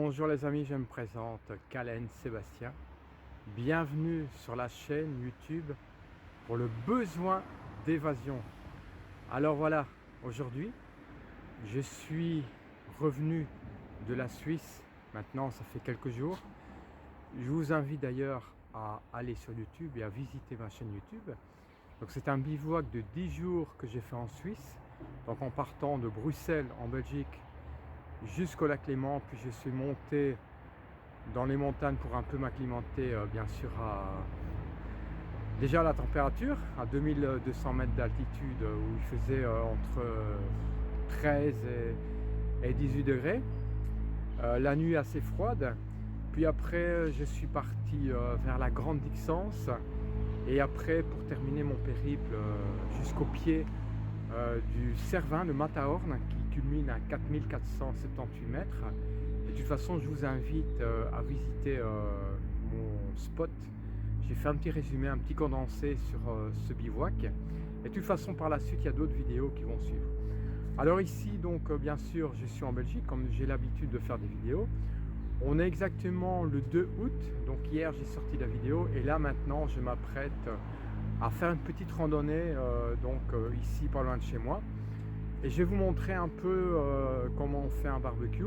Bonjour les amis, je me présente Calen Sébastien. Bienvenue sur la chaîne YouTube pour le besoin d'évasion. Alors voilà, aujourd'hui, je suis revenu de la Suisse. Maintenant, ça fait quelques jours. Je vous invite d'ailleurs à aller sur YouTube et à visiter ma chaîne YouTube. Donc c'est un bivouac de 10 jours que j'ai fait en Suisse. Donc en partant de Bruxelles en Belgique jusqu'au lac Léman, puis je suis monté dans les montagnes pour un peu m'acclimater bien sûr déjà à la température, à 2200 mètres d'altitude où il faisait entre 13 et 18 degrés. La nuit assez froide, puis après je suis parti vers la Grande Dixence et après pour terminer mon périple jusqu'au pied du Cervin, le Matterhorn, qui culmine à 4478 mètres. Et de toute façon, je vous invite à visiter mon spot. J'ai fait un petit résumé, un petit condensé sur ce bivouac. Et de toute façon, par la suite, il y a d'autres vidéos qui vont suivre. Alors ici, donc, bien sûr, je suis en Belgique, comme j'ai l'habitude de faire des vidéos. On est exactement le 2 août, donc hier j'ai sorti la vidéo et là maintenant je m'apprête à faire une petite randonnée ici pas loin de chez moi et je vais vous montrer un peu comment on fait un barbecue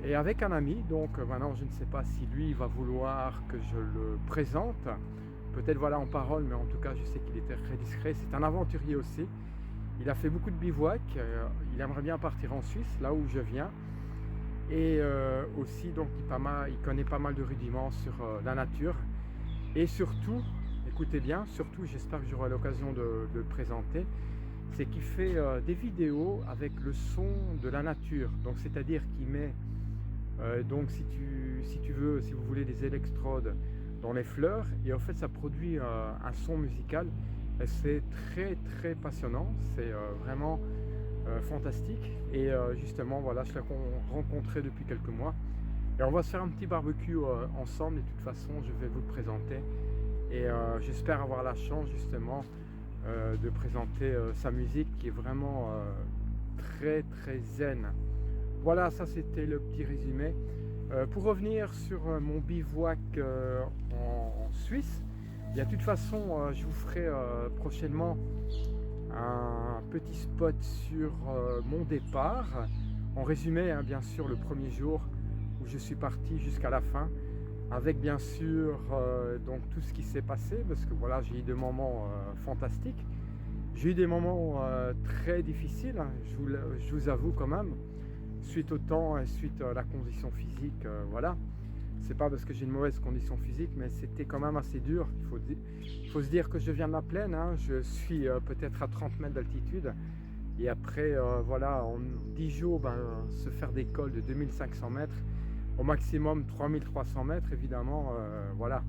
et avec un ami. Donc maintenant je ne sais pas si lui va vouloir que je le présente, peut-être voilà en parole, mais en tout cas je sais qu'il était très discret. C'est un aventurier aussi, il a fait beaucoup de bivouac, il aimerait bien partir en Suisse, là où je viens. Et aussi donc il connaît pas mal de rudiments sur la nature et surtout, écoutez bien, surtout j'espère que j'aurai l'occasion de le présenter, c'est qu'il fait des vidéos avec le son de la nature. Donc c'est à dire qu'il met donc si vous voulez des électrodes dans les fleurs et en fait ça produit un son musical et c'est très passionnant, c'est vraiment fantastique. Et justement voilà, je l'ai rencontré depuis quelques mois et on va se faire un petit barbecue ensemble. Et de toute façon je vais vous le présenter et j'espère avoir la chance justement de présenter sa musique qui est vraiment très zen. Voilà, ça c'était le petit résumé. Pour revenir sur mon bivouac en Suisse, et de toute façon je vous ferai prochainement un petit spot sur mon départ. En résumé, hein, bien sûr, le premier jour où je suis parti jusqu'à la fin, avec bien sûr donc tout ce qui s'est passé, parce que voilà, j'ai eu des moments fantastiques, j'ai eu des moments très difficiles, hein, je vous avoue quand même, suite au temps et suite à la condition physique, voilà. C'est pas parce que j'ai une mauvaise condition physique, mais c'était quand même assez dur. Il faut se dire que je viens de la plaine, hein. Je suis peut-être à 30 mètres d'altitude. Et après, voilà, en 10 jours, se faire des cols de 2500 mètres, au maximum 3300 mètres, évidemment, voilà.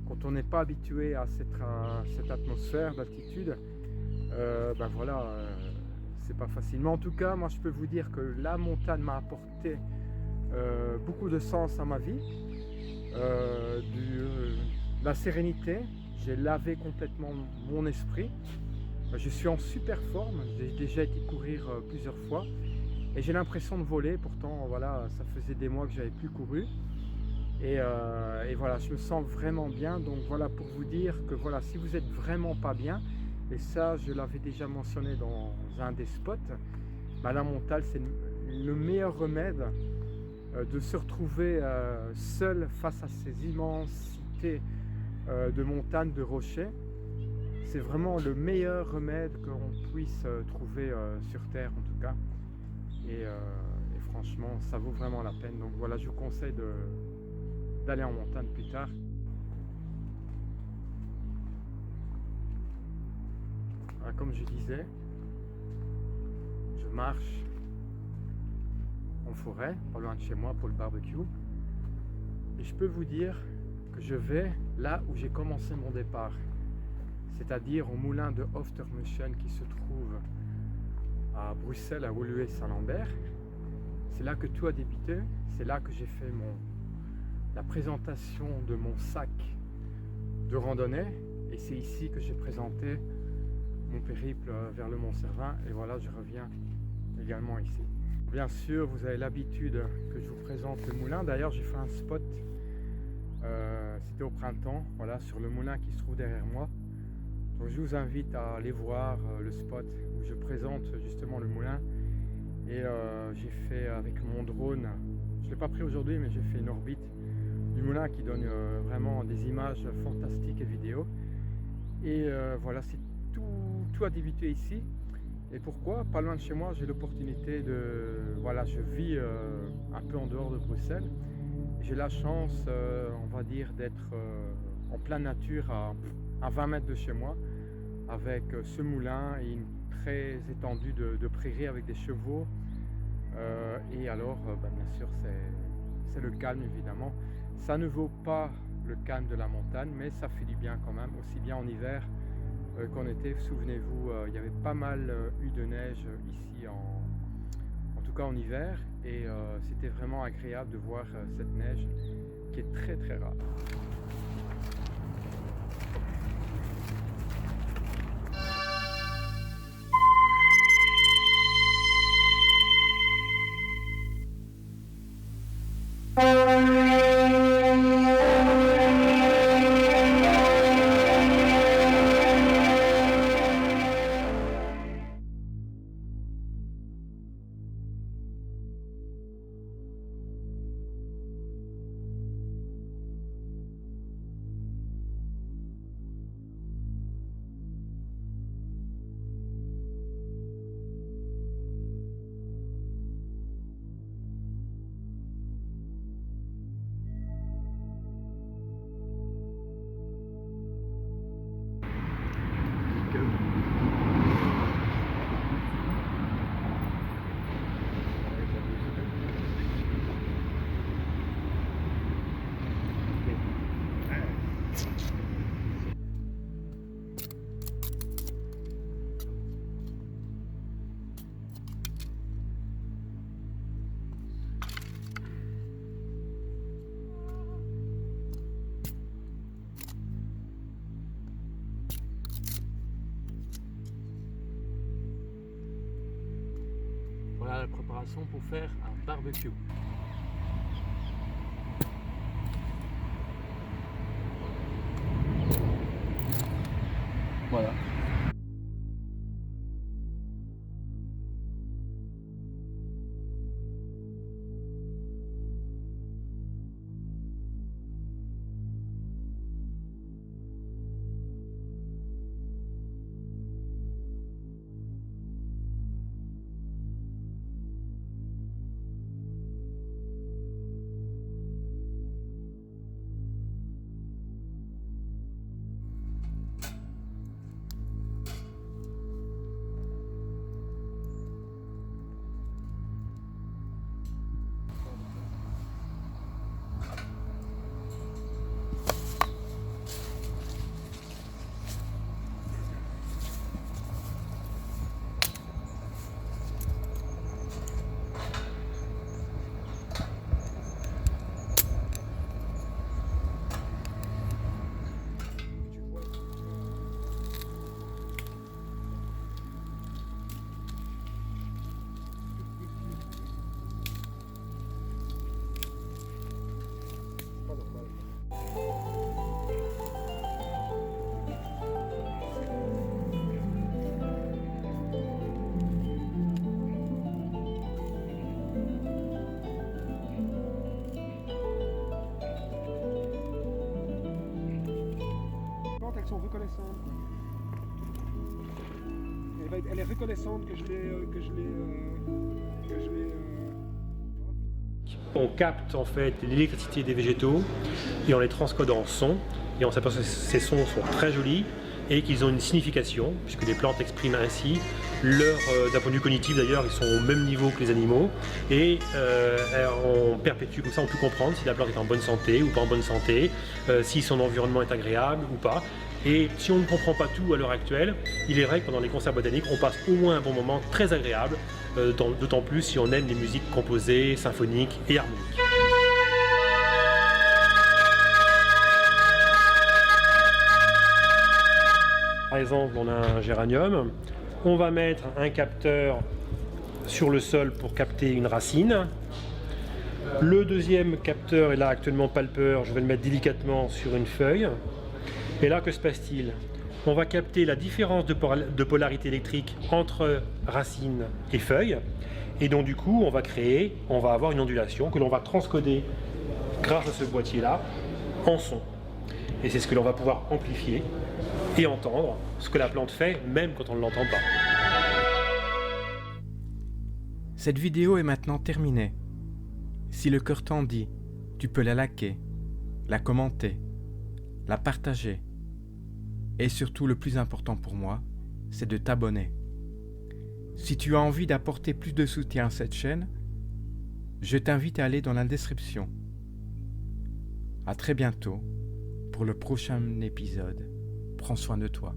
Quand on n'est pas habitué à cette atmosphère d'altitude, voilà, c'est pas facile. Mais en tout cas, moi je peux vous dire que la montagne m'a apporté beaucoup de sens à ma vie, la sérénité. J'ai lavé complètement mon esprit. Je suis en super forme, j'ai déjà été courir plusieurs fois et j'ai l'impression de voler. Pourtant voilà, ça faisait des mois que j'avais plus couru et voilà, je me sens vraiment bien. Donc voilà, pour vous dire que voilà, si vous êtes vraiment pas bien, et ça je l'avais déjà mentionné dans un des spots, la montagne c'est le meilleur remède de se retrouver seul face à ces immensités de montagnes, de rochers. C'est vraiment le meilleur remède qu'on puisse trouver sur Terre en tout cas. Et franchement, ça vaut vraiment la peine. Donc voilà, je vous conseille d'aller en montagne plus tard. Voilà, comme je disais, je marche en forêt, pas loin de chez moi pour le barbecue. Et je peux vous dire que je vais là où j'ai commencé mon départ, c'est-à-dire au moulin de Oftermuschen qui se trouve à Bruxelles, à Woluwe-Saint-Lambert. C'est là que tout a débuté, c'est là que j'ai fait la présentation de mon sac de randonnée et c'est ici que j'ai présenté mon périple vers le Mont Cervin et voilà, je reviens également ici. Bien sûr, vous avez l'habitude que je vous présente le moulin. D'ailleurs, j'ai fait un spot, c'était au printemps, voilà, sur le moulin qui se trouve derrière moi. Donc je vous invite à aller voir le spot où je présente justement le moulin. Et j'ai fait avec mon drone, je ne l'ai pas pris aujourd'hui, mais j'ai fait une orbite du moulin qui donne vraiment des images fantastiques et vidéos. Et voilà, c'est tout a débuté ici. Et pourquoi? Pas loin de chez moi, j'ai l'opportunité de... Voilà, je vis un peu en dehors de Bruxelles. J'ai la chance, on va dire, d'être en pleine nature à 20 mètres de chez moi, avec ce moulin et une très étendue de prairies avec des chevaux. Et alors, bien sûr, c'est le calme, évidemment. Ça ne vaut pas le calme de la montagne, mais ça fait du bien quand même, aussi bien en hiver qu'en été. Souvenez-vous, il y avait pas mal eu de neige ici, en tout cas en hiver, et c'était vraiment agréable de voir cette neige qui est très très rare. Voilà la préparation pour faire un barbecue. Voilà. Elles sont reconnaissantes. Elle est reconnaissante que je l'ai. On capte en fait l'électricité des végétaux et on les transcode en sons, et on s'aperçoit que ces sons sont très jolis et qu'ils ont une signification, puisque les plantes expriment ainsi leur, d'un point de vue cognitif d'ailleurs, ils sont au même niveau que les animaux, et on perpétue, comme ça on peut comprendre si la plante est en bonne santé ou pas en bonne santé, si son environnement est agréable ou pas. Et si on ne comprend pas tout à l'heure actuelle, il est vrai que pendant les concerts botaniques, on passe au moins un bon moment très agréable, d'autant plus si on aime les musiques composées, symphoniques et harmoniques. Par exemple, on a un géranium, on va mettre un capteur sur le sol pour capter une racine. Le deuxième capteur est là actuellement palpeur, je vais le mettre délicatement sur une feuille. Et là, que se passe-t-il? On va capter la différence de polarité électrique entre racine et feuille. Et donc du coup, on va avoir une ondulation que l'on va transcoder grâce à ce boîtier-là en son. Et c'est ce que l'on va pouvoir amplifier et entendre ce que la plante fait, même quand on ne l'entend pas. Cette vidéo est maintenant terminée. Si le cœur t'en dit, tu peux la liker, la commenter, la partager. Et surtout, le plus important pour moi, c'est de t'abonner. Si tu as envie d'apporter plus de soutien à cette chaîne, je t'invite à aller dans la description. À très bientôt pour le prochain épisode. Prends soin de toi.